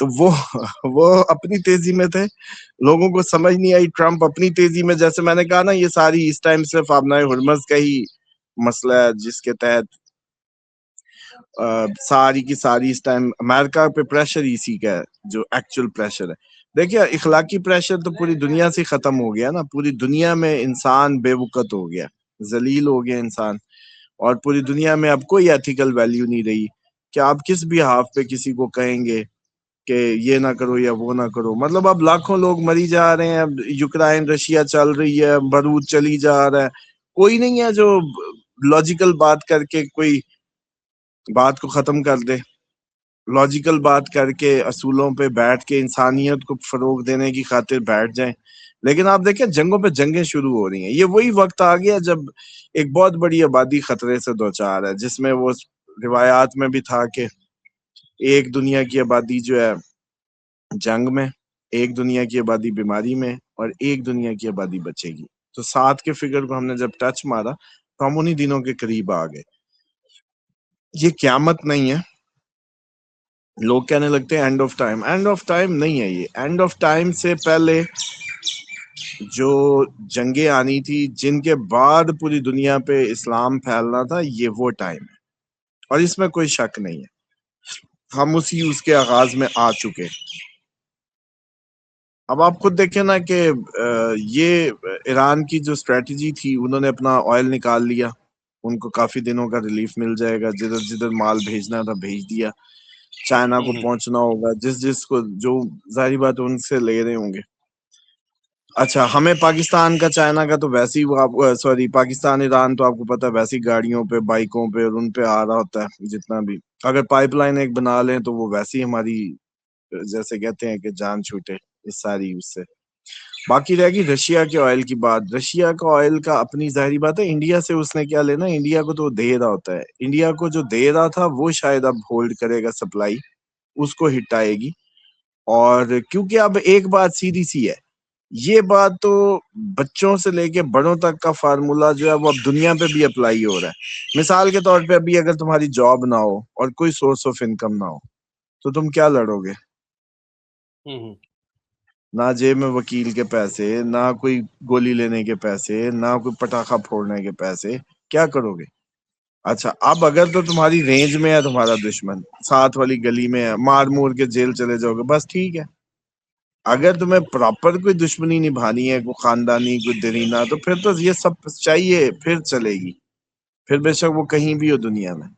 تو وہ اپنی تیزی میں تھے، لوگوں کو سمجھ نہیں آئی. ٹرمپ اپنی تیزی میں، جیسے میں نے کہا نا، یہ ساری اس ٹائم صرف آبنائے ہرمز کا ہی مسئلہ ہے، جس کے تحت ساری کی ساری اس ٹائم امریکہ پہ پریشر اسی کا ہے، جو ایکچوئل پریشر ہے. دیکھیے اخلاقی پریشر تو پوری دنیا سے ختم ہو گیا نا. پوری دنیا میں انسان بے وقت ہو گیا، ذلیل ہو گیا انسان، اور پوری دنیا میں اب کوئی ایتھیکل ویلیو نہیں رہی کہ آپ کس بھی ہاف پہ کسی کو کہیں گے کہ یہ نہ کرو یا وہ نہ کرو. مطلب اب لاکھوں لوگ مری جا رہے ہیں، اب یوکرائن رشیا چل رہی ہے، بارود چلی جا رہا ہے، کوئی نہیں ہے جو لاجیکل بات کر کے کوئی بات کو ختم کر دے، لاجیکل بات کر کے اصولوں پہ بیٹھ کے انسانیت کو فروغ دینے کی خاطر بیٹھ جائیں. لیکن آپ دیکھیں جنگوں پہ جنگیں شروع ہو رہی ہیں. یہ وہی وقت آ گیا جب ایک بہت بڑی آبادی خطرے سے دوچار ہے، جس میں وہ روایات میں بھی تھا کہ ایک دنیا کی آبادی جو ہے جنگ میں، ایک دنیا کی آبادی بیماری میں، اور ایک دنیا کی آبادی بچے گی. تو 7 کے فگر کو ہم نے جب ٹچ مارا تو ہم انہی دنوں کے قریب آ گئے. یہ قیامت نہیں ہے. لوگ کہنے لگتے ہیں and of time. And of time نہیں ہے. یہ اینڈ آف ٹائم سے پہلے جو جنگیں آنی تھی، جن کے بعد پوری دنیا پہ اسلام پھیلنا تھا، یہ وہ ٹائم ہے، اور اس میں کوئی شک نہیں ہے. ہم اس کے آغاز میں آ چکے. اب آپ خود دیکھیں نا کہ یہ ایران کی جو اسٹریٹجی تھی، انہوں نے اپنا آئل نکال لیا، ان کو کافی دنوں کا ریلیف مل جائے گا، جدھر جدھر مال بھیجنا تھا بھیج دیا. چائنا کو پہنچنا ہوگا، جس کو جو ظاہری بات ان سے لے رہے ہوں گے. اچھا، ہمیں پاکستان کا چائنا کا تو ویسے ہی سوری پاکستان ایران تو آپ کو پتا ہے ویسی گاڑیوں پہ، بائکوں پہ، اور ان پہ آ رہا ہوتا ہے. جتنا بھی اگر پائپ لائن ایک بنا لیں تو وہ ویسی ہماری، جیسے کہتے ہیں کہ جان چھوٹے اس ساری اس سے. باقی رہ گی رشیا کے آئل کی بات. رشیا کا آئل کا اپنی ظاہری بات ہے، انڈیا سے اس نے کیا لینا. انڈیا کو تو دے رہا ہوتا ہے، انڈیا کو جو دے رہا تھا وہ شاید اب ہولڈ کرے گا سپلائی، اس کو ہٹ آئے گی. اور کیونکہ اب ایک بات سیدھی سی ہے، یہ بات تو بچوں سے لے کے بڑوں تک کا فارمولا جو ہے وہ اب دنیا پہ بھی اپلائی ہو رہا ہے. مثال کے طور پہ ابھی اگر تمہاری جاب نہ ہو اور کوئی سورس آف انکم نہ ہو تو تم کیا لڑو گے؟ نہ جیب میں وکیل کے پیسے، نہ کوئی گولی لینے کے پیسے، نہ کوئی پٹاخہ پھوڑنے کے پیسے، کیا کرو گے؟ اچھا، اب اگر تو تمہاری رینج میں ہے تمہارا دشمن، ساتھ والی گلی میں ہے، مار مور کے جیل چلے جاؤ گے، بس ٹھیک ہے. اگر تمہیں پراپر کوئی دشمنی نبھانی ہے، کوئی خاندانی، کوئی دیرینہ، تو پھر تو یہ سب چاہیے، پھر چلے گی، پھر بے شک وہ کہیں بھی ہو دنیا میں.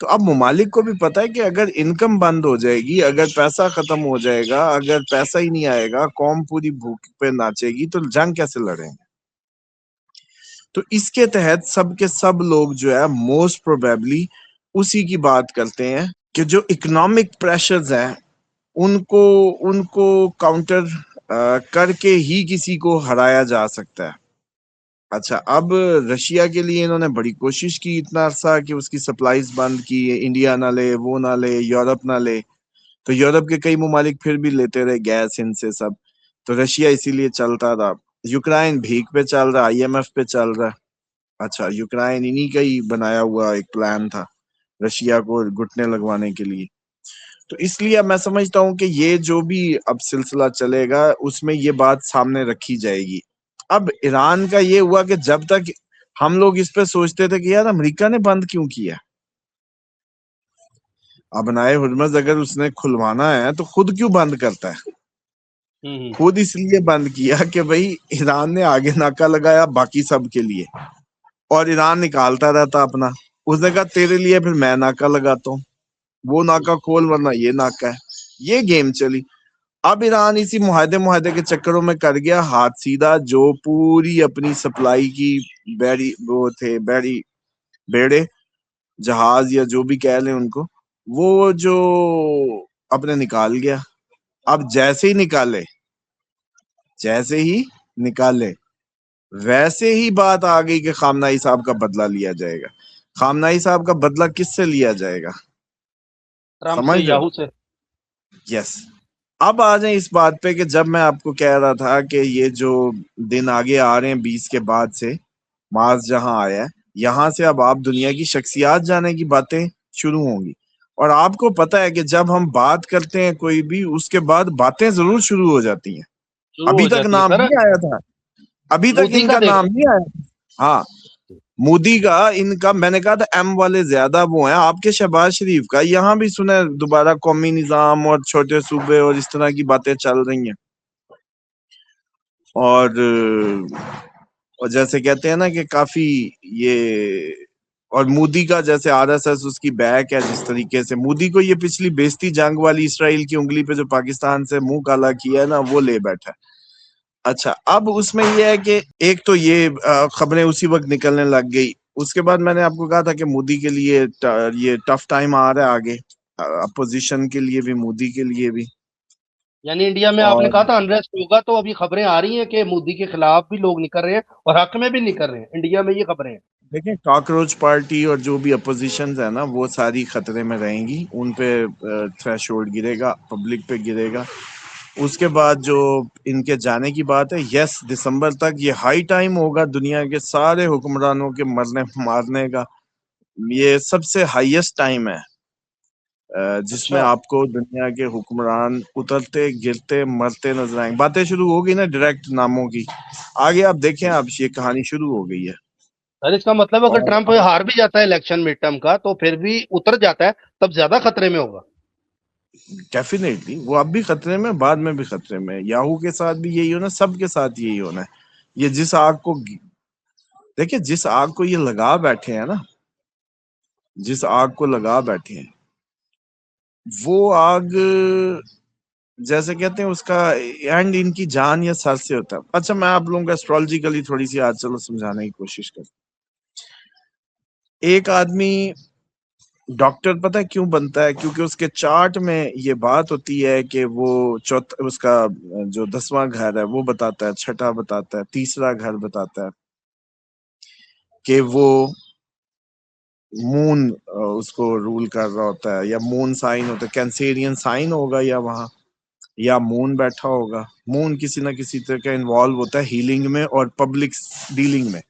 تو اب ممالک کو بھی پتا ہے کہ اگر انکم بند ہو جائے گی، اگر پیسہ ختم ہو جائے گا، اگر پیسہ ہی نہیں آئے گا، قوم پوری بھوک پہ ناچے گی، تو جنگ کیسے لڑیں گے؟ تو اس کے تحت سب کے سب لوگ جو ہے موسٹ پروبیبلی اسی کی بات کرتے ہیں کہ جو اکنامک پریشرز ہیں ان کو کاؤنٹر کر کے ہی کسی کو ہرایا جا سکتا ہے. اچھا، اب رشیا کے لیے انہوں نے بڑی کوشش کی اتنا عرصہ کہ اس کی سپلائیز بند کی، انڈیا نہ لے، وہ نہ لے، یورپ نہ لے. تو یورپ کے کئی ممالک پھر بھی لیتے رہے گیس ان سے سب. تو رشیا اسی لیے چلتا رہا. یوکرائن بھیک پہ چل رہا، IMF پہ چل رہا. اچھا، یوکرائن انہی کا ہی بنایا ہوا ایک پلان تھا رشیا کو گھٹنے لگوانے کے لیے. تو اس لیے میں سمجھتا ہوں کہ یہ جو بھی اب سلسلہ چلے گا اس میں یہ بات سامنے رکھی جائے گی. اب ایران کا یہ ہوا کہ جب تک ہم لوگ اس پہ سوچتے تھے کہ یار امریکہ نے بند کیوں کیا، اب نائے ہرمز اگر اس نے کھلوانا ہے تو خود کیوں بند کرتا ہے؟ خود اس لیے بند کیا کہ بھئی ایران نے آگے ناکہ لگایا باقی سب کے لیے، اور ایران نکالتا رہتا اپنا. اس نے کہا تیرے لیے پھر میں ناکہ لگاتا ہوں، وہ ناکہ کھول ورنہ یہ ناکہ ہے. یہ گیم چلی. اب ایران اسی معاہدے کے چکروں میں کر گیا ہاتھ سیدھا، جو پوری اپنی سپلائی کی بیڑے جہاز یا جو بھی کہہ لیں ان کو، وہ جو اپنے نکال گیا. اب جیسے ہی نکالے ویسے ہی بات آ گئی کہ خامنائی صاحب کا بدلہ لیا جائے گا. خامنائی صاحب کا بدلہ کس سے لیا جائے گا؟ سمجھ رہے ہو؟ یس. اب آ جائیں اس بات پہ کہ جب میں آپ کو کہہ رہا تھا کہ یہ جو دن آگے آ رہے ہیں 20 کے بعد سے، مارس جہاں آیا ہے، یہاں سے اب آپ دنیا کی شخصیات جانے کی باتیں شروع ہوں گی. اور آپ کو پتا ہے کہ جب ہم بات کرتے ہیں کوئی بھی، اس کے بعد باتیں ضرور شروع ہو جاتی ہیں. شروع ابھی ہو تک جاتی ہے نام سر. نہیں آیا تھا، ابھی تک مودی ان کا کا دیکھ نام رہے نہیں آیا. ہاں مودی کا، ان کا میں نے کہا تھا ایم والے زیادہ وہ ہیں. آپ کے شہباز شریف کا یہاں بھی سنے دوبارہ قومی نظام اور چھوٹے صوبے اور اس طرح کی باتیں چل رہی ہیں. اور جیسے کہتے ہیں نا کہ کافی یہ، اور مودی کا جیسے آر ایس ایس اس کی بیک ہے، جس طریقے سے مودی کو یہ پچھلی بیستی جنگ والی اسرائیل کی انگلی پہ جو پاکستان سے منہ کالا کیا ہے نا، وہ لے بیٹھا ہے. اچھا اب اس میں یہ ہے کہ ایک تو یہ خبریں اسی وقت نکلنے لگ گئی. اس کے بعد میں نے آپ کو کہا تھا کہ مودی کے لیے یہ ٹف ٹائم آ رہا ہے آگے، اپوزیشن کے لیے بھی مودی کے لیے بھی. یعنی انڈیا میں آپ نے اور کہا تھا انریسٹ ہوگا، تو ابھی خبریں آ رہی ہیں کہ مودی کے خلاف بھی لوگ نکل رہے ہیں اور حق میں بھی نکل رہے ہیں. انڈیا میں یہ خبریں ہیں. دیکھیں کاکروچ پارٹی اور جو بھی اپوزیشنز ہیں نا، وہ ساری خطرے میں رہیں گی. ان پہ تھریش ہولڈ گرے گا، پبلک پہ گرے گا. اس کے بعد جو ان کے جانے کی بات ہے، یس دسمبر تک یہ ہائی ٹائم ہوگا دنیا کے سارے حکمرانوں کے مرنے مارنے کا. یہ سب سے ہائیسٹ ٹائم ہے جس میں اچھا. آپ کو دنیا کے حکمران اترتے گرتے مرتے نظر آئیں گے. باتیں شروع ہو گئی نا ڈائریکٹ ناموں کی، آگے آپ دیکھیں، اب یہ کہانی شروع ہو گئی ہے. سر اس کا مطلب اگر اور ٹرمپ ہار بھی جاتا ہے الیکشن مڈ ٹرم کا، تو پھر بھی اتر جاتا ہے، تب زیادہ خطرے میں ہوگا. ڈیفینیٹلی وہ اب بھی خطرے میں، بعد میں بھی خطرے میں. یاہو کے ساتھ بھی یہی ہونا، سب کے ساتھ یہی ہونا ہے. یہ جس آگ کو دیکھیں، جس آگ کو یہ لگا بیٹھے ہیں نا، جس آگ کو لگا بیٹھے ہیں، وہ آگ جیسے کہتے ہیں اس کا اینڈ ان کی جان یا سر سے ہوتا ہے. اچھا میں آپ لوگوں کو ایسٹرولوجیکلی تھوڑی سی آج چلو سمجھانے کی کوشش کرتا ہوں. ایک آدمی ڈاکٹر پتہ ہے کیوں بنتا ہے؟ کیونکہ اس کے چارٹ میں یہ بات ہوتی ہے کہ وہ اس کا جو 10واں گھر ہے وہ بتاتا ہے، چھٹا بتاتا ہے، تیسرا گھر بتاتا ہے کہ وہ مون اس کو رول کر رہا ہوتا ہے، یا مون سائن ہوتا ہے، کینسیرین سائن ہوگا، یا وہاں یا مون بیٹھا ہوگا. مون کسی نہ کسی طرح کا انوالو ہوتا ہے ہیلنگ میں اور پبلک ڈیلنگ میں.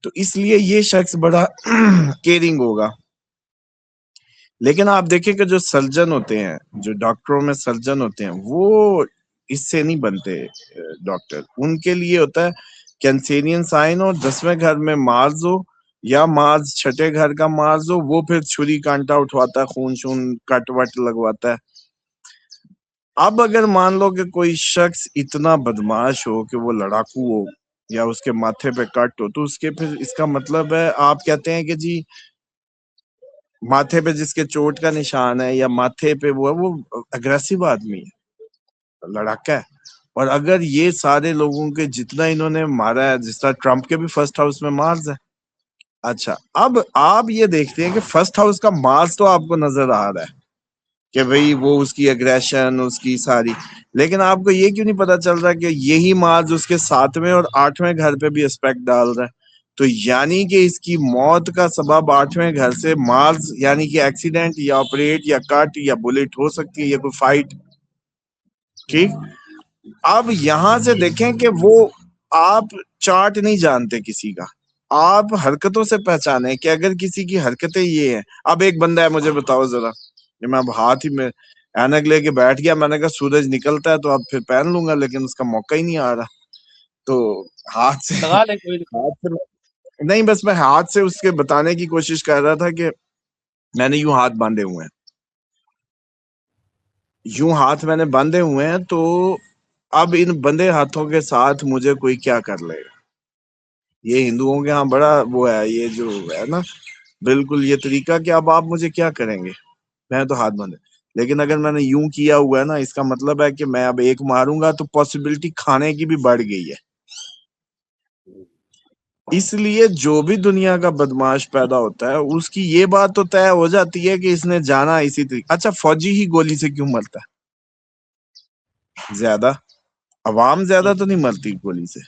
تو اس لیے یہ شخص بڑا کیئرنگ ہوگا. لیکن آپ دیکھیں کہ جو سرجن ہوتے ہیں، جو ڈاکٹروں میں سرجن ہوتے ہیں، وہ اس سے نہیں بنتے ڈاکٹر. ان کے لیے ہوتا ہے کینسیرین سائن ہو، 10ویں گھر میں مارز ہو، یا مارز چھٹے گھر کا مارز ہو، وہ پھر چھری کانٹا اٹھواتا ہے، خون شون کٹ وٹ لگواتا ہے. اب اگر مان لو کہ کوئی شخص اتنا بدماش ہو کہ وہ لڑاکو ہو، یا اس کے ماتھے پہ کٹ ہو، تو اس کے پھر اس کا مطلب ہے، آپ کہتے ہیں کہ جی ماتھے پہ جس کے چوٹ کا نشان ہے یا ماتھے پہ وہ اگریسو آدمی ہے، لڑاکا ہے. اور اگر یہ سارے لوگوں کے جتنا انہوں نے مارا ہے، جس طرح ٹرمپ کے بھی فرسٹ ہاؤس میں مارز ہے. اچھا اب آپ یہ دیکھتے ہیں کہ فرسٹ ہاؤس کا مارز تو آپ کو نظر آ رہا ہے کہ بھئی وہ اس کی اگریشن، اس کی ساری، لیکن آپ کو یہ کیوں نہیں پتا چل رہا کہ یہی مارز اس کے 7ویں اور 8ویں گھر پہ بھی اسپیکٹ ڈال رہا ہے. تو یعنی کہ اس کی موت کا سبب 8ویں گھر سے مارز، یعنی کہ ایکسیڈنٹ یا آپریٹ یا کٹ یا بلٹ ہو سکتی ہے، یا کوئی فائٹ. ٹھیک. اب یہاں سے دیکھیں کہ وہ آپ چارٹ نہیں جانتے کسی کا، آپ حرکتوں سے پہچانے کہ اگر کسی کی حرکتیں یہ ہیں. اب ایک بندہ ہے، مجھے بتاؤ ذرا، کہ میں اب ہاتھ ہی میں اینک لے کے بیٹھ گیا، میں نے کہا سورج نکلتا ہے تو اب پھر پہن لوں گا، لیکن اس کا موقع ہی نہیں آ رہا. تو ہاتھ سے لگا لیں کوئی نہیں، بس میں ہاتھ سے اس کے بتانے کی کوشش کر رہا تھا کہ میں نے یوں ہاتھ باندھے ہوئے ہیں، یوں ہاتھ میں نے باندھے ہوئے ہیں، تو اب ان بندے ہاتھوں کے ساتھ مجھے کوئی کیا کر لے گا؟ یہ ہندوؤں کے ہاں بڑا وہ ہے، یہ جو ہے نا بالکل یہ طریقہ کہ اب آپ مجھے کیا کریں گے، میں تو ہاتھ باندھے. لیکن اگر میں نے یوں کیا ہوا ہے نا، اس کا مطلب ہے کہ میں اب ایک ماروں گا تو پاسبلٹی کھانے کی بھی بڑھ گئی ہے. اس لیے جو بھی دنیا کا بدماش پیدا ہوتا ہے، اس کی یہ بات تو طے ہو جاتی ہے کہ اس نے جانا اسی طریقے. اچھا فوجی ہی گولی سے کیوں مرتا ہے زیادہ؟ عوام زیادہ تو نہیں مرتی گولی سے.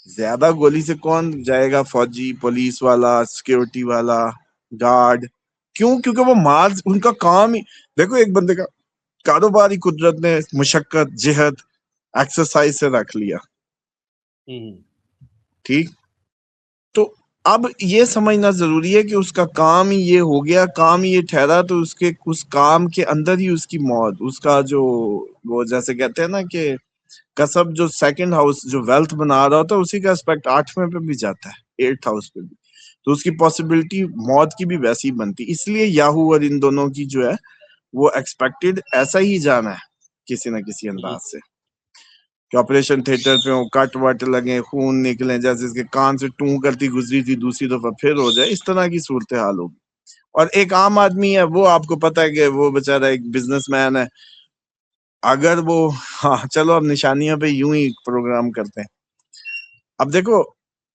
زیادہ گولی سے کون جائے گا؟ فوجی، پولیس والا، سیکیورٹی والا، گارڈ. کیوں؟ کیونکہ وہ مارز ان کا کام ہی. دیکھو ایک بندے کا کاروباری قدرت نے مشقت، جہد، ایکسرسائز سے رکھ لیا. ٹھیک. تو اب یہ سمجھنا ضروری ہے کہ اس کا کام ہی یہ ہو گیا، کام ہی یہ ٹھہرا، تو اس کام کے اندر ہی اس کی موت، اس کا جو وہ جیسے کہتے ہیں نا کہ کسب جو سیکنڈ ہاؤس جو ویلتھ بنا رہا ہوتا ہے، اسی کا اسپیکٹ 8ویں پہ بھی جاتا ہے، 8th ہاؤس پہ بھی، تو اس کی پاسبلٹی موت کی بھی ویسی ہی بنتی. اس لیے یاہو اور ان دونوں کی جو ہے وہ ایکسپیکٹڈ ایسا ہی جانا ہے کسی نہ کسی انداز سے، کہ آپریشن تھیٹر پہ ہوں، کٹ وٹ لگے، خون نکلے، جیسے اس کے کان سے ٹوں کرتی گزری تھی دوسری دفعہ پھر ہو جائے، اس طرح کی صورتحال ہوگی. اور ایک عام آدمی ہے، وہ آپ کو پتا ہے کہ وہ بیچارہ ایک بزنس مین ہے، اگر وہ ہاں چلو اب نشانیوں پہ یوں ہی پروگرام کرتے ہیں. اب دیکھو،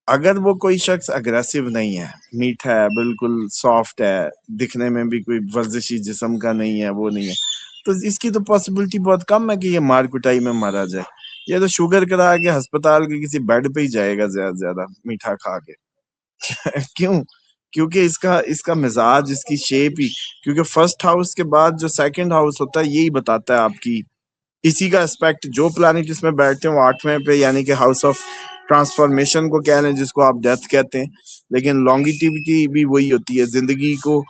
اگر وہ کوئی شخص اگریسو نہیں ہے، میٹھا ہے، بالکل سافٹ ہے، دکھنے میں بھی کوئی ورزشی جسم کا نہیں ہے، وہ نہیں ہے، تو اس کی تو پاسبلٹی بہت کم ہے کہ یہ مار کٹائی میں مارا جائے. یہ تو شوگر کرا کے ہسپتال کے کسی بیڈ پہ ہی جائے گا زیادہ سے زیادہ میٹھا کھا کے. کیوں؟ کیونکہ اس کا مزاج، اس کی شیپ ہی، کیونکہ فرسٹ ہاؤس کے بعد جو سیکنڈ ہاؤس ہوتا ہے یہی بتاتا ہے آپ کی، اسی کا اسپیکٹ جو پلانٹ اس میں بیٹھتے ہیں وہ 8ویں پہ، یعنی کہ ہاؤس آف ٹرانسفارمیشن کو کہہ رہے ہیں، جس کو آپ ڈیتھ کہتے ہیں، لیکن لانگیٹیوٹی بھی وہی ہوتی ہے، زندگی کو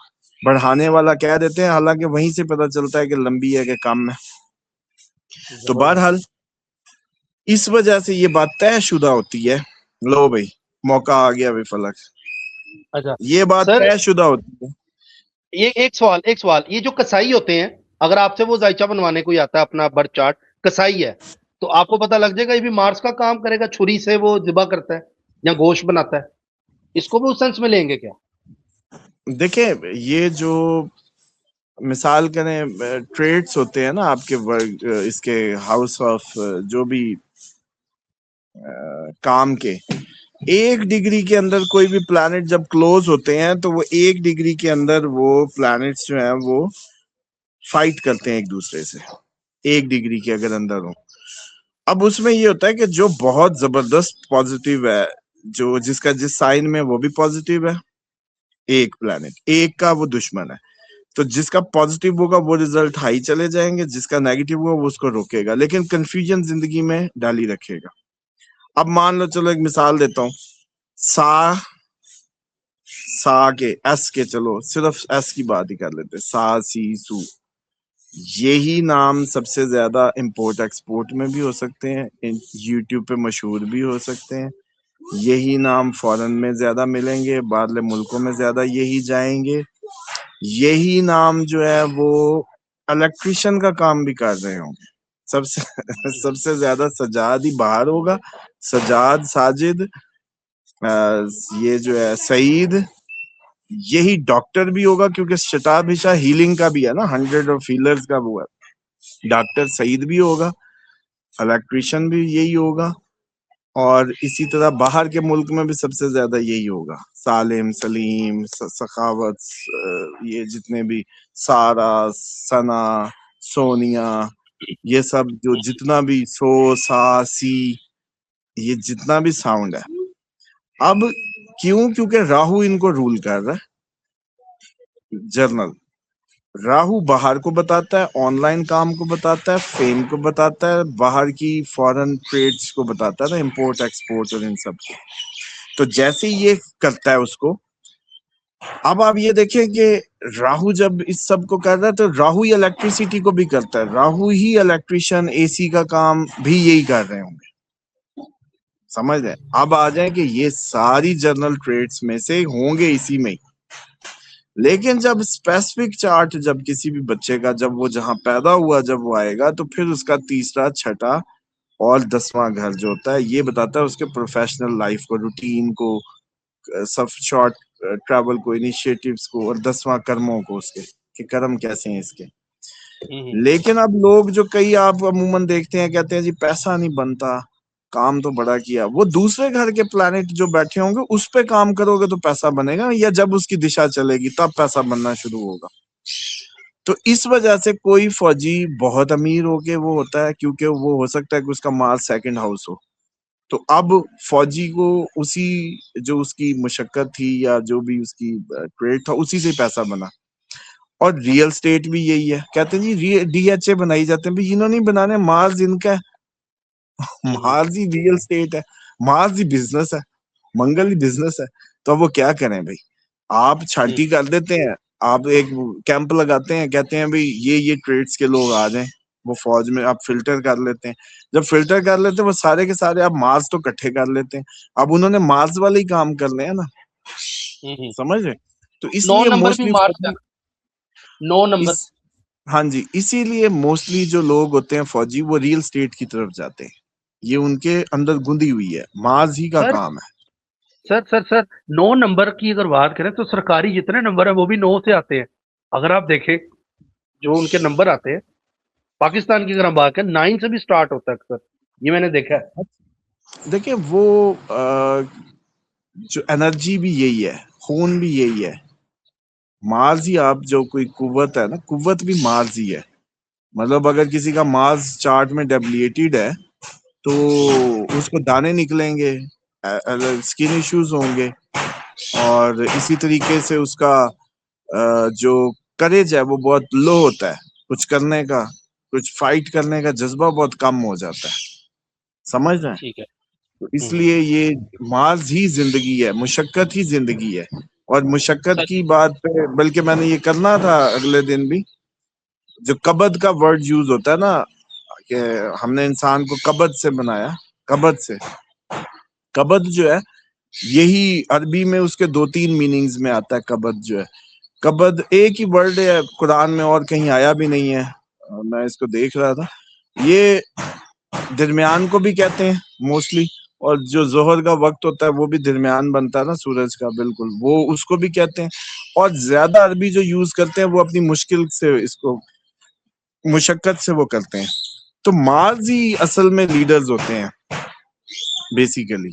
بڑھانے والا کہہ دیتے ہیں، حالانکہ وہیں سے پتہ چلتا ہے کہ لمبی ہے کہ کم ہے. تو بہرحال اس وجہ سے یہ بات طے شدہ ہوتی ہے. لو بھائی موقع آ گیا بھی فلک، اچھا یہ بات سر، طے شدہ ہوتی ہے. یہ ایک سوال، یہ جو کسائی ہوتے ہیں، اگر آپ سے وہ ذائچہ بنوانے کوئی آتا ہے اپنا برتھ چارٹ، کسائی ہے، تو آپ کو پتا لگ جائے گا یہ بھی مارس کا کام کرے گا، چھری سے وہ ذبح کرتا ہے یا گوشت بناتا ہے، اس کو بھی اس سینس میں لیں گے کیا؟ دیکھیں یہ جو مثال کریں ٹریڈس ہوتے ہیں نا آپ کے اس کے ہاؤس آف جو بھی کام کے، 1 ڈگری کے اندر کوئی بھی پلانٹ جب کلوز ہوتے ہیں تو وہ 1 ڈگری کے اندر وہ پلانٹس جو ہیں وہ فائٹ کرتے ہیں ایک دوسرے سے، 1 ڈگری کے اگر اندر ہوں. اب اس میں یہ ہوتا ہے کہ جو بہت زبردست پازیٹیو ہے، جو جس کا جس سائن میں وہ بھی پازیٹیو ہے، ایک پلانٹ، ایک کا وہ دشمن ہے، تو جس کا پازیٹیو ہوگا وہ ریزلٹ ہائی چلے جائیں گے، جس کا نیگیٹو ہوگا وہ اس کو روکے گا، لیکن کنفیوژن زندگی میں ڈالی رکھے گا. اب مان لو، چلو ایک مثال دیتا ہوں، سا کے ایس کے، چلو صرف ایس کی بات ہی کر لیتے، سا سی سو، یہی نام سب سے زیادہ امپورٹ ایکسپورٹ میں بھی ہو سکتے ہیں، یوٹیوب پہ مشہور بھی ہو سکتے ہیں، یہی نام فورن میں زیادہ ملیں گے، باہرلے ملکوں میں زیادہ یہی جائیں گے. یہی نام جو ہے وہ الیکٹریشین کا کام بھی کر رہے ہوں گے. سب سے زیادہ سجاد ہی باہر ہوگا، سجاد، ساجد، یہ جو ہے سعید، یہی ڈاکٹر بھی ہوگا، کیونکہ شتاب ہشا ہیلنگ کا بھی ہے نا، 100 آف ہیلرز کا وہ ہے، ڈاکٹر سعید بھی ہوگا، الیکٹریشین بھی یہی ہوگا، اور اسی طرح باہر کے ملک میں بھی سب سے زیادہ یہی ہوگا، سالم، سلیم، سخاوت، یہ جتنے بھی سارا، ثنا، سونیا، یہ سب جو جتنا بھی سو، سا، سی، یہ جتنا بھی ساؤنڈ ہے. اب کیونکہ راہو ان کو رول کر رہا ہے، جرنل راہو باہر کو بتاتا ہے، آن لائن کام کو بتاتا ہے، فیم کو بتاتا ہے، باہر کی فورن ٹریڈز کو بتاتا ہے، امپورٹ ایکسپورٹ اور ان سب کو. تو جیسے یہ کرتا ہے اس کو، اب آپ یہ دیکھیں کہ راہو جب اس سب کو کر رہا ہے تو راہو ہی الیکٹریسٹی کو بھی کرتا ہے، راہو ہی الیکٹریشین، اے سی کا کام بھی یہی کر رہے ہوں گے. سمجھ رہے؟ اب آ جائیں کہ یہ ساری جنرل ٹریڈز میں سے ہوں گے اسی میں ہی، لیکن جب اسپیسیفک چارٹ جب کسی بھی بچے کا جب وہ جہاں پیدا ہوا جب وہ آئے گا، تو پھر اس کا تیسرا، چھٹا اور 10واں گھر جو ہوتا ہے یہ بتاتا ہے اس کے پروفیشنل لائف کو، روٹین کو، سب شارٹ ٹریول کو، انیشیٹیوز کو، اور 10واں کرموں کو، اس کے کہ کرم کیسے ہیں اس کے. لیکن اب لوگ جو کئی آپ عموماً دیکھتے ہیں کہتے ہیں جی پیسہ نہیں بنتا، کام تو بڑا کیا، وہ دوسرے گھر کے پلانٹ جو بیٹھے ہوں گے اس پہ کام کرو گے تو پیسہ بنے گا، یا جب اس کی دشا چلے گی تب پیسہ بننا شروع ہوگا. تو اس وجہ سے کوئی فوجی بہت امیر ہو کے وہ ہوتا ہے، کیونکہ وہ ہو سکتا ہے کہ اس کا مارس سیکنڈ ہاؤس ہو، تو اب فوجی کو اسی جو اس کی مشقت تھی یا جو بھی اس کی ٹریڈ تھا اسی سے پیسہ بنا. اور ریئل اسٹیٹ بھی یہی ہے، کہتے ہیں جی ڈی ایچ اے بنائی جاتے ہیں، انہوں نہیں بنانے، مارز ان کا ہے، مارز ہی ریئل اسٹیٹ ہے، مارز ہی بزنس ہے، منگل ہی بزنس ہے. تو اب وہ کیا کریں بھائی؟ آپ چھانٹی کر دیتے ہیں، آپ ایک کیمپ لگاتے ہیں، کہتے ہیں بھائی یہ ٹریڈس کے لوگ آ جائیں، وہ فوج میں آپ فلٹر کر لیتے ہیں. جب فلٹر کر لیتے ہیں وہ سارے کے سارے آپ مارز تو اکٹھے کر لیتے ہیں. اب انہوں نے مارز والے ہی کام کرنے ہیں نا، سمجھ رہے؟ تو اس 9 لیے نمبر بھی موسٹلی مارچ ہے، 9 نمبر. ہاں جی، اسی لیے موسٹلی جو لوگ ہوتے ہیں فوجی وہ ریل اسٹیٹ کی طرف جاتے ہیں. یہ ان کے اندر گندی ہوئی ہے، مارز ہی کا سر کام ہے. سر 9 نمبر کی اگر بات کریں تو سرکاری جتنے نمبر ہیں وہ بھی 9 سے آتے ہیں. اگر آپ دیکھیں جو ان کے نمبر آتے ہیں پاکستان کی اگر ہم بات کریں 9 سے بھی سٹارٹ ہوتا ہے اکثر، یہ میں نے دیکھا ہے. دیکھیں وہ جو انرجی بھی یہی ہے، خون بھی یہی ہے. مارز ہی آپ جو کوئی قوت ہے نا، قوت بھی مارز ہی ہے. مطلب اگر کسی کا مارز چارٹ میں ڈیبلیٹیڈ ہے تو اس کو دانے نکلیں گے، اسکن ایشوز ہوں گے، اور اسی طریقے سے اس کا جو کریج ہے وہ بہت لو ہوتا ہے. کچھ کرنے کا، کچھ فائٹ کرنے کا جذبہ بہت کم ہو جاتا ہے. سمجھ رہے ہیں؟ ٹھیک ہے. تو اس لیے یہ مارز ہی زندگی ہے، مشقت ہی زندگی ہے. اور مشقت سچ. کی بات پہ بلکہ میں نے یہ کرنا تھا اگلے دن بھی، جو قبض کا ورڈ یوز ہوتا ہے نا، کہ ہم نے انسان کو قبض سے بنایا. قبض جو ہے یہی عربی میں اس کے 2-3 میننگز میں آتا ہے. قبض جو ہے، قبض ایک ہی ورڈ ہے قرآن میں، اور کہیں آیا بھی نہیں ہے. میں اس کو دیکھ رہا تھا، یہ درمیان کو بھی کہتے ہیں موسٹلی، اور جو ظہر کا وقت ہوتا ہے وہ بھی درمیان بنتا ہے نا سورج کا، بالکل وہ اس کو بھی کہتے ہیں. اور زیادہ عربی جو یوز کرتے ہیں وہ اپنی مشکل سے، اس کو مشقت سے وہ کرتے ہیں. تو مارز ہی اصل میں لیڈرز ہوتے ہیں بیسیکلی.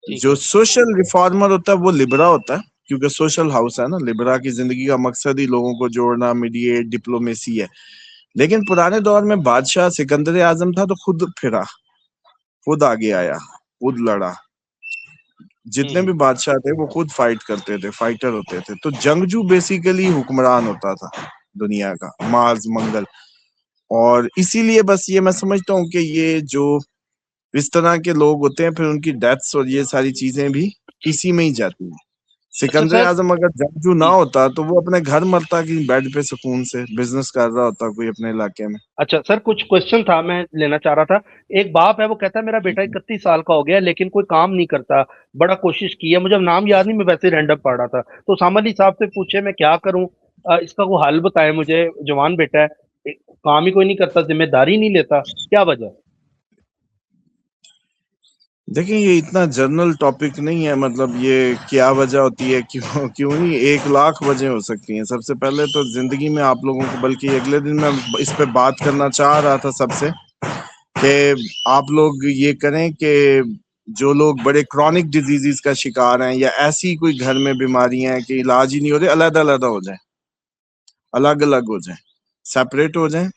ٹھیک جو ہے. سوشل ریفارمر ہوتا ہے وہ لبرا ہوتا ہے، کیونکہ سوشل ہاؤس ہے نا. لبرا کی زندگی کا مقصد ہی لوگوں کو جوڑنا، میڈیٹ، ڈپلومیسی ہے. لیکن پرانے دور میں بادشاہ سکندر اعظم تھا تو خود پھرا، خود آگے آیا، خود لڑا. جتنے بھی بادشاہ تھے وہ خود فائٹ کرتے تھے، فائٹر ہوتے تھے. تو جنگجو بیسیکلی حکمران ہوتا تھا دنیا کا، مارز منگل. اور اسی لیے بس یہ میں سمجھتا ہوں کہ یہ جو اس طرح کے لوگ ہوتے ہیں پھر ان کی ڈیتھس اور یہ ساری چیزیں بھی اسی میں ہی جاتی ہیں. اچھا سکندر سر. اعظم اگر جنگجو نہ جی. ہوتا تو وہ اپنے گھر مرتا کہ بیڈ پہ سکون سے بزنس کر رہا ہوتا کوئی اپنے علاقے میں. اچھا سر کچھ کوشچن تھا میں لینا چاہ رہا تھا. ایک باپ ہے وہ کہتا ہے میرا بیٹا 31 سال کا ہو گیا لیکن کوئی کام نہیں کرتا، بڑا کوشش کی ہے، مجھے اب نام یاد نہیں، میں ویسے رینڈم پڑھ رہا تھا تو اسامہ علی صاحب سے پوچھے میں کیا کروں، اس کا کوئی حل بتائے مجھے. جوان بیٹا ہے، کام ہی کوئی نہیں کرتا، ذمہ داری نہیں لیتا، کیا وجہ؟ دیکھیں یہ اتنا جنرل ٹاپک نہیں ہے، مطلب یہ کیا وجہ ہوتی ہے، کیوں نہیں، 1,00,000 وجہ ہو سکتی ہیں. سب سے پہلے تو زندگی میں آپ لوگوں کو، بلکہ اگلے دن میں اس پہ بات کرنا چاہ رہا تھا سب سے، کہ آپ لوگ یہ کریں کہ جو لوگ بڑے کرونک ڈیزیز کا شکار ہیں، یا ایسی کوئی گھر میں بیماریاں ہیں کہ علاج ہی نہیں ہو رہے، علیحدہ ہو جائیں، الگ الگ ہو جائیں، سیپریٹ ہو جائیں،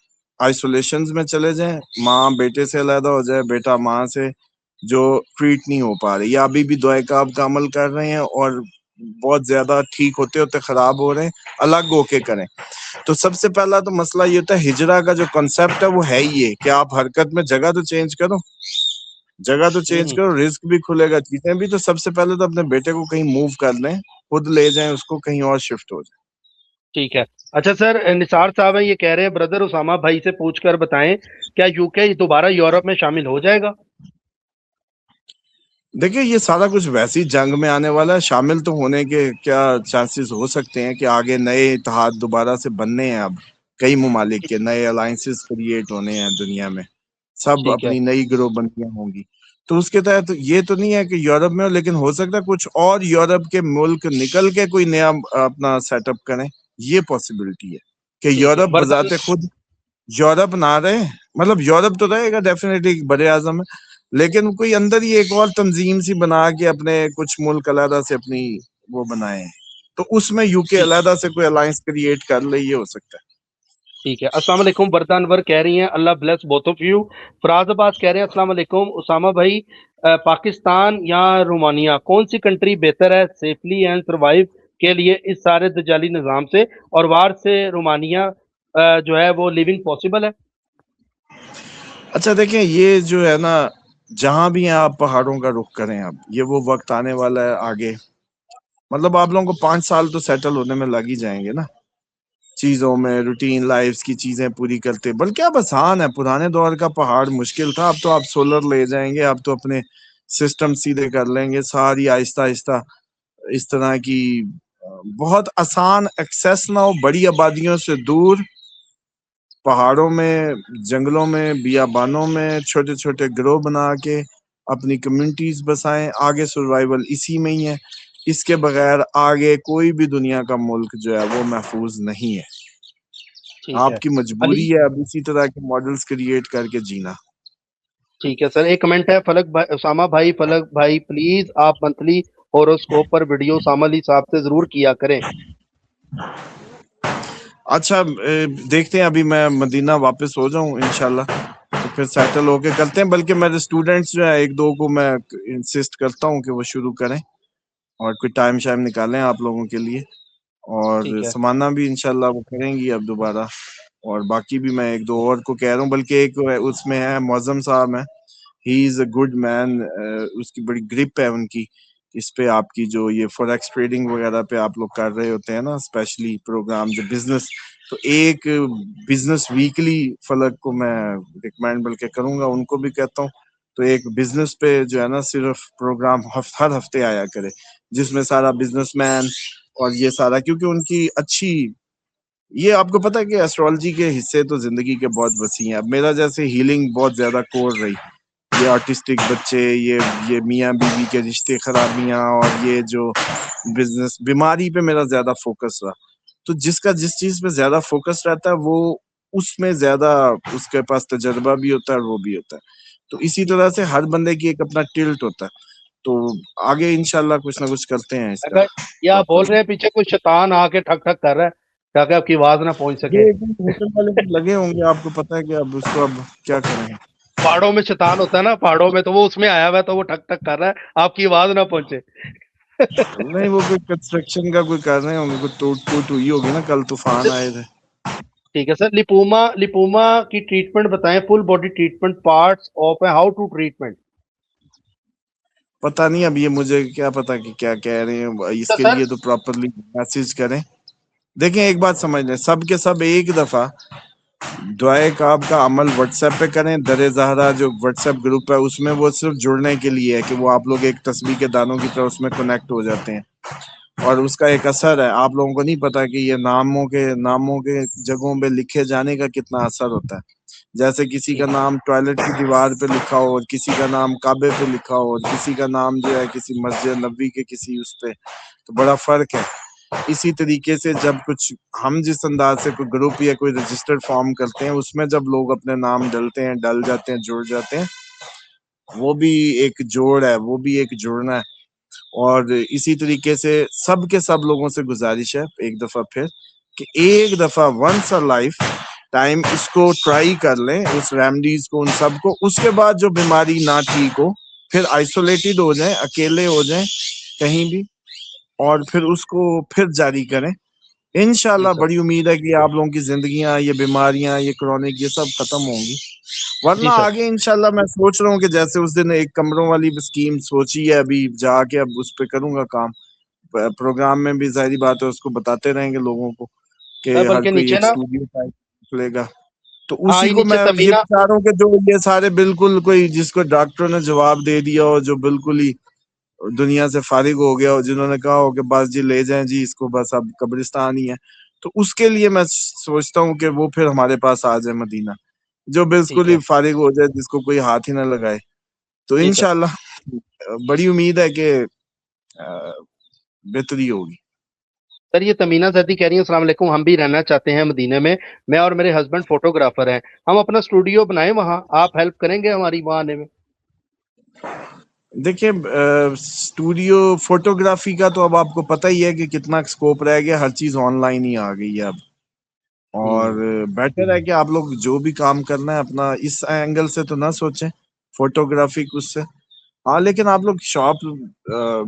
آئسولیشنز میں چلے جائیں. ماں بیٹے سے علیحدہ ہو جائے، بیٹا ماں سے جو ٹریٹ نہیں ہو پا رہے، یا ابھی بھی دعائے کعب کا عمل کر رہے ہیں اور بہت زیادہ ٹھیک ہوتے ہوتے خراب ہو رہے ہیں، الگ ہو کے کریں. تو سب سے پہلا تو مسئلہ یہ ہوتا ہے، ہجرہ کا جو کنسپٹ ہے وہ ہے ہی یہ کہ آپ حرکت میں جگہ تو چینج کرو، جگہ تو چینج کرو، رزق بھی کھلے گا، چیزیں بھی. تو سب سے پہلے تو اپنے بیٹے کو کہیں موو کر لیں، خود لے جائیں اس کو کہیں اور شفٹ ہو جائیں. ٹھیک ہے. اچھا سر نثار صاحب ہیں، یہ کہہ رہے ہیں بردر اسامہ بھائی سے پوچھ کر بتائیں کیا یو کے دوبارہ یورپ میں شامل ہو جائے گا؟ دیکھیں یہ سارا کچھ ویسی جنگ میں آنے والا ہے، شامل تو ہونے کے کیا چانسز ہو سکتے ہیں کہ آگے نئے اتحاد دوبارہ سے بننے ہیں. اب کئی ممالک کے نئے الائنسز کریٹ ہونے ہیں دنیا میں، سب ٹھیک ہے. اپنی نئی گروہ بندیاں ہوں گی. تو اس کے تحت یہ تو نہیں ہے کہ یورپ میں ہو، لیکن ہو سکتا ہے کچھ اور یورپ کے ملک نکل کے کوئی نیا اپنا سیٹ اپ کریں. یہ پاسبلٹی ہے کہ ٹھیک ہے. یورپ بذات خود یورپ نہ رہے، مطلب یورپ تو رہے گا ڈیفینیٹلی، بر اعظم ہے، لیکن کوئی اندر ہی ایک اور تنظیم سی بنا کے اپنے کچھ ملک علیحدہ سے اپنی وہ بنائے، تو اس میں یو کے ٹھیک علیحدہ سے کوئی الائنس کریٹ کر لے، یہ ہو سکتا ہے. ٹھیک ہے. السلام علیکم. بردا انور کہہ رہی ہیں اللہ بلیس بوتھ آف یو. فراز عباس کہہ رہے ہیں السلام علیکم اسامہ بھائی، پاکستان یا رومانیہ کون سی کنٹری بہتر ہے سیفلی اینڈ سروائیو کے لیے اس سارے دجالی نظام سے، اور وار سے رومانیہ جو ہے وہ لیونگ پاسبل ہے؟ اچھا دیکھیں یہ جو ہے نا، جہاں بھی ہیں آپ پہاڑوں کا رخ کریں. اب یہ وہ وقت آنے والا ہے آگے مطلب آپ لوگوں کو 5 سال تو سیٹل ہونے میں لگ ہی جائیں گے نا، چیزوں میں، روٹین لائف کی چیزیں پوری کرتے، بلکہ اب آسان ہے، پرانے دور کا پہاڑ مشکل تھا، اب تو آپ سولر لے جائیں گے، اب تو اپنے سسٹم سیدھے کر لیں گے، ساری آہستہ آہستہ اس طرح کی بہت آسان ایکسیس نہ ہو، بڑی آبادیوں سے دور، پہاڑوں میں، جنگلوں میں، بیابانوں میں چھوٹے چھوٹے گروہ بنا کے اپنی کمیونٹیز بسائیں، آگے سروائیول اسی میں ہی ہے، اس کے بغیر آگے کوئی بھی دنیا کا ملک جو ہے وہ محفوظ نہیں ہے، ٹھیک ہے آپ کی علی. مجبوری ہے اب اسی طرح کے ماڈلز کریٹ کر کے جینا۔ ٹھیک ہے سر، ایک کمنٹ ہے فلک بھائی، اسامہ بھائی، فلک بھائی پلیز آپ منتھلی ہوروسکوپ پر ویڈیو اسامہ علی صاحب سے ضرور کیا کریں. اچھا دیکھتے ہیں، ابھی میں مدینہ واپس ہو جاؤں انشاءاللہ تو پھر سیٹل ہو کے کرتے ہیں، بلکہ میرے اسٹوڈینٹس جو ہیں ایک دو کو میں انسسٹ کرتا ہوں کہ وہ شروع کریں اور کوئی ٹائم شائم نکالیں آپ لوگوں کے لیے، اور ٹھیک ہے سمانا بھی انشاءاللہ وہ کریں گی اب دوبارہ، اور باقی بھی میں ایک دو اور کو کہہ رہا ہوں، بلکہ ایک اس میں ہے معظم صاحب ہے، ہی از اے گڈ مین، اس کی بڑی گرپ ہے ان کی اس پہ، آپ کی جو یہ فوریکس ٹریڈنگ وغیرہ پہ آپ لوگ کر رہے ہوتے ہیں نا اسپیشلی پروگرام جو بزنس، تو ایک بزنس ویکلی فلک کو میں ریکمینڈ بلکہ کروں گا، ان کو بھی کہتا ہوں، تو ایک بزنس پہ جو ہے نا صرف پروگرام ہر ہفتے آیا کرے، جس میں سارا بزنس مین اور یہ سارا، کیونکہ ان کی اچھی، یہ آپ کو پتا ہے کہ ایسٹرالوجی کے حصے تو زندگی کے بہت وسیع ہیں، اب میرا جیسے ہیلنگ بہت زیادہ کور رہی، یہ آرٹسٹک بچے، یہ میاں بیوی کے رشتے خرابیاں، اور یہ جو بزنس بیماری پہ میرا زیادہ فوکس رہا، تو جس کا جس چیز پہ زیادہ فوکس رہتا ہے وہ اس میں زیادہ اس کے پاس تجربہ بھی ہوتا ہے اور وہ بھی ہوتا ہے، تو اسی طرح سے ہر بندے کی ایک اپنا ٹلٹ ہوتا ہے، تو آگے انشاءاللہ کچھ نہ کچھ کرتے ہیں اس کا اگر یہ آپ بول پراپر۔ رہے ہیں پیچھے کوئی شیطان آ کے ٹھک ٹھک کر رہا ہے تاکہ آپ کی آواز نہ پہنچ سکے. یہ ہوٹل والے بھی لگے ہوں گے، آپ کو پتا ہے کہ اب اس کو اب کیا کریں۔ پہاڑوں میں شیطان ہوتا ہے نا، پہاڑوں میں، تو وہ اس میں آیا ہوا ہے تو وہ ٹھک ٹھک کر رہا ہے آپ کی آواز نہ پہنچے. نہیں وہ کوئی کنسٹرکشن کا کوئی کر رہے ہوں گے، کوئی ٹوٹ ہوئی ہوگی نا، کل طوفان آئے تھے۔ ٹھیک ہے سر، لپوما کی ٹریٹمنٹ بتائیں، full body treatment, parts of how to treatment. پتہ نہیں، اب یہ مجھے کیا پتا کہ کیا کہہ رہے ہیں، اس کے سر لیے تو پراپرلی میسج کریں۔ دیکھیں ایک بات سمجھ لیں، سب کے سب ایک دفعہ دعائے کعب کا عمل واٹس ایپ پہ کریں، در زہرا جو واٹس ایپ گروپ ہے اس میں وہ صرف جڑنے کے لیے ہے کہ وہ آپ لوگ ایک تسبیح کے دانوں کی طرح اس میں کنیکٹ ہو جاتے ہیں، اور اس کا ایک اثر ہے، آپ لوگوں کو نہیں پتا کہ یہ ناموں کے جگہوں پہ لکھے جانے کا کتنا اثر ہوتا ہے، جیسے کسی کا ٹھیک ہے نام ٹوائلٹ کی دیوار پہ لکھا ہو، اور کسی کا نام کعبے پہ لکھا ہو، اور کسی کا نام جو ہے کسی مسجد نبوی کے کسی اس پہ، تو بڑا فرق ہے۔ اسی طریقے سے جب کچھ ہم جس انداز سے کوئی گروپ یا کوئی رجسٹرڈ فارم کرتے ہیں، اس میں جب لوگ اپنے نام ڈلتے ہیں، ڈل جاتے ہیں، جڑ جاتے ہیں، وہ بھی ایک جوڑ ہے، وہ بھی ایک جڑنا ہے، اور اسی طریقے سے سب کے سب لوگوں سے گزارش ہے ایک دفعہ پھر کہ ایک دفعہ ونس اے لائف ٹائم اس کو ٹرائی کر لیں، اس ریمڈیز کو، ان سب کو، اس کے بعد جو بیماری نہ ٹھیک ہو پھر آئسولیٹڈ ہو جائیں، اکیلے ہو جائیں کہیں بھی، اور پھر اس کو پھر جاری کریں، جی انشاءاللہ سر. بڑی امید ہے کہ آپ لوگوں کی زندگیاں، یہ بیماریاں، یہ کرونک، یہ سب ختم ہوں گی، ورنہ جی سر. آگے انشاءاللہ میں سوچ رہا ہوں کہ جیسے اس دن ایک کمروں والی اسکیم سوچی ہے، ابھی جا کے اب اس پہ کروں گا کام، پروگرام میں بھی ظاہری بات ہے اس کو بتاتے رہیں گے لوگوں کو کہ ہر بلکہ کوئی نیچے ایک نا، اسٹوڈیو ٹائپ کھلے گا، تو ہاں اسی یہ کو نیچے میں یہ تمینہ. بھی چاہ رہا ہوں کہ جو یہ سارے بالکل کوئی جس کو ڈاکٹروں نے جواب دے دیا ہو، جو بالکل ہی دنیا سے فارغ ہو گیا ہو، جنہوں نے کہا ہو کہ بس جی لے جائیں جی اس کو، بس اب قبرستان ہی ہے، تو اس کے لیے میں سوچتا ہوں کہ وہ پھر ہمارے پاس آ جائے مدینہ، جو بالکل ٹھیک ہی ہے. فارغ ہو جائے، جس کو کوئی ہاتھ ہی نہ لگائے، تو جی سر. انشاءاللہ بڑی امید ہے کہ بہتری ہوگی۔ سر یہ تمینہ زیدی کہہ رہی ہیں السلام علیکم، ہم بھی رہنا چاہتے ہیں مدینے میں اور میرے ہسبینڈ فوٹوگرافر ہیں، ہم اپنا اسٹوڈیو بنائیں وہاں، آپ ہیلپ کریں گے ہماری وہاں آنے میں؟ دیکھیں اسٹوڈیو فوٹوگرافی کا تو اب آپ کو پتہ ہی ہے کہ کتنا اسکوپ رہ گیا، ہر چیز آن لائن ہی آ گئی ہے اب، اور بیٹر ہے کہ آپ لوگ جو بھی کام کرنا ہے اپنا اس اینگل سے تو نہ سوچیں فوٹوگرافی اس سے، ہاں لیکن آپ لوگ شاپ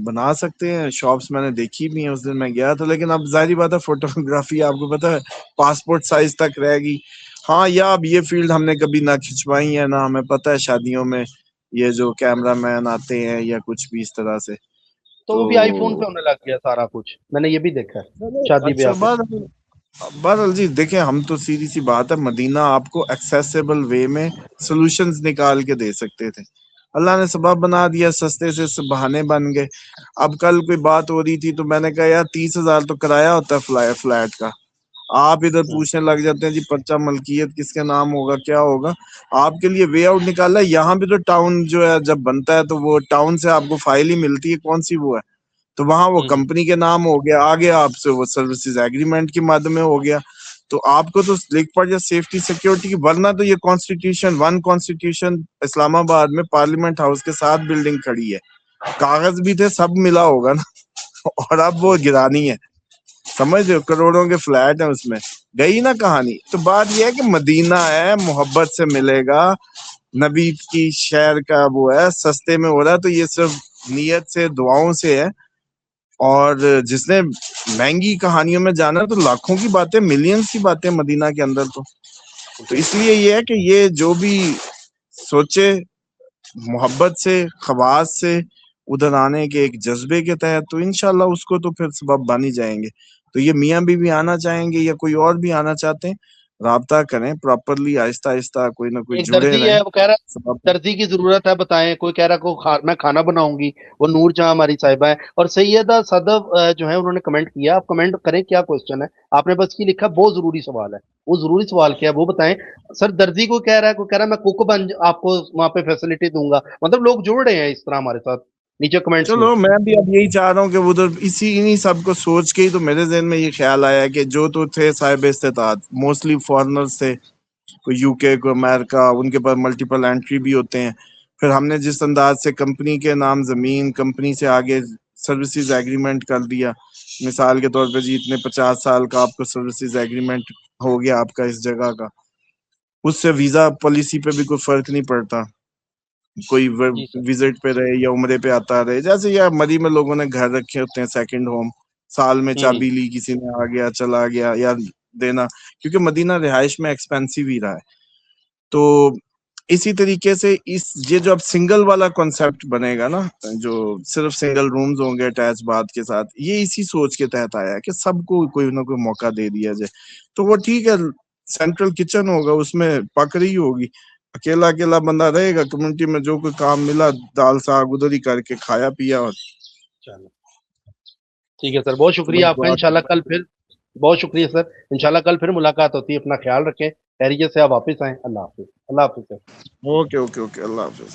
بنا سکتے ہیں، شاپس میں نے دیکھی بھی ہیں، اس دن میں گیا تھا، لیکن اب ظاہری بات ہے فوٹوگرافی آپ کو پتا ہے پاسپورٹ سائز تک رہے گی، ہاں یا اب یہ فیلڈ ہم نے کبھی نہ کھنچوائی ہے، نہ ہمیں پتہ ہے شادیوں میں یہ جو کیمرہ مین آتے ہیں یا کچھ بھی اس طرح سے، تو وہ بھی آئی فون پہ ہونے لگ گیا سارا کچھ، میں نے یہ بھی دیکھا ہے شادی اچھا بیاہ پہ۔ بہرحال جی دیکھیں، ہم تو سیدھی سی بات ہے، مدینہ آپ کو ایکسیسیبل وے میں سولوشنز نکال کے دے سکتے تھے، اللہ نے سبب بنا دیا، سستے سے بہانے بن گئے۔ اب کل کوئی بات ہو رہی تھی تو میں نے کہا یار 30,000 تو کرایہ ہوتا ہے فلیٹ کا، آپ ادھر پوچھنے لگ جاتے ہیں جی پرچہ ملکیت کس کے نام ہوگا کیا ہوگا۔ آپ کے لیے وے آؤٹ نکالا ہے، یہاں بھی تو ٹاؤن جو ہے جب بنتا ہے تو وہ ٹاؤن سے آپ کو فائل ہی ملتی ہے، کون سی وہ ہے، تو وہاں وہ کمپنی کے نام ہو گیا، آگے آپ سے وہ سروسز ایگریمنٹ کی مد میں ہو گیا، تو آپ کو تو لکھ پڑ جائے سیفٹی سیکیورٹی کی، ورنہ تو یہ کانسٹیٹیوشن اسلام آباد میں پارلیمنٹ ہاؤس کے ساتھ بلڈنگ کھڑی ہے، کاغذ بھی تھے، سب ملا ہوگا نا اور اب وہ گرانی ہے، سمجھ رہے ہو، کروڑوں کے فلیٹ ہیں اس میں، گئی نا کہانی۔ تو بات یہ ہے کہ مدینہ ہے، محبت سے ملے گا، نبی کی شہر کا وہ ہے، سستے میں ہو رہا ہے، تو یہ صرف نیت سے دعاؤں سے ہے، اور جس نے مہنگی کہانیوں میں جانا تو لاکھوں کی باتیں، ملینز کی باتیں مدینہ کے اندر، تو اس لیے یہ ہے کہ یہ جو بھی سوچے محبت سے، خواص سے ادھر آنے کے ایک جذبے کے تحت، تو انشاءاللہ اس کو تو پھر سبب بن ہی جائیں گے۔ تو یہ میاں بیوی آنا چاہیں گے یا کوئی اور بھی آنا چاہتے ہیں، رابطہ کریں پراپرلی، آہستہ آہستہ کوئی نہ کوئی ایک جڑے درزی رہیں ہے، وہ کہہ رہا سبب۔ درزی کی ضرورت ہے، بتائیں، کوئی کہہ رہا میں کھانا بناؤں گی، وہ نور جہاں ہماری صاحبہ ہے، اور سیدہ صدف جو ہے انہوں نے کمنٹ کیا، آپ کمنٹ کریں کیا کوشچن ہے، آپ نے بس کی لکھا بہت ضروری سوال ہے، وہ ضروری سوال کیا ہے وہ بتائیں سر۔ درزی کو کہہ رہا ہے، کوئی کہہ رہا ہے میں کوک بن آپ کو وہاں پہ فیسلٹی دوں گا، مطلب لوگ جڑ رہے ہیں اس طرح ہمارے ساتھ نیچے کمنٹس میں۔ چلو میں بھی اب یہی چاہ رہا ہوں کہ ادھر انہی سب کو سوچ کے ہی تو میرے ذہن میں یہ خیال آیا کہ جو تو تھے صاحب استطاعت، موسٹلی فارنرز تھے، کوئی یو کے، کوئی امریکہ، ان کے پاس ملٹیپل انٹری بھی ہوتے ہیں، پھر ہم نے جس انداز سے کمپنی کے نام زمین، کمپنی سے آگے سروسز ایگریمنٹ کر دیا، مثال کے طور پہ جی اتنے 50 سال کا آپ کو سروسز ایگریمنٹ ہو گیا آپ کا اس جگہ کا، اس سے ویزا پالیسی پہ بھی کوئی فرق نہیں پڑتا، کوئی جی سر، وزٹ پہ رہے یا عمرے پہ آتا رہے، جیسے یا مری میں لوگوں نے گھر رکھے ہوتے ہیں سیکنڈ ہوم، سال میں چابی لی، کسی نے آ گیا چلا گیا یا دینا، کیونکہ مدینہ رہائش میں ایکسپینسو ہی رہا ہے، تو اسی طریقے سے یہ جو اب سنگل والا کنسپٹ بنے گا نا، جو صرف سنگل رومز ہوں گے اٹیچ باتھ کے ساتھ، یہ اسی سوچ کے تحت آیا ہے کہ سب کو کوئی نہ کوئی موقع دے دیا جائے، تو وہ ٹھیک ہے، سینٹرل کچن ہوگا، اس میں پک رہی ہوگی، اکیلا بندہ رہے گا کمیونٹی میں، جو کوئی کام ملا دال ساگ ادھر ہی کر کے کھایا پیا، اور چلو ٹھیک ہے سر، بہت تو شکریہ بس آپ کا، دعا انشاءاللہ کل پھر، بہت شکریہ سر، انشاءاللہ کل پھر ملاقات ہوتی ہے، اپنا خیال رکھیں، خیریت سے آپ واپس آئیں، اللہ حافظ، اللہ حافظ سر۔ اوکے اوکے اوکے، اللہ حافظ۔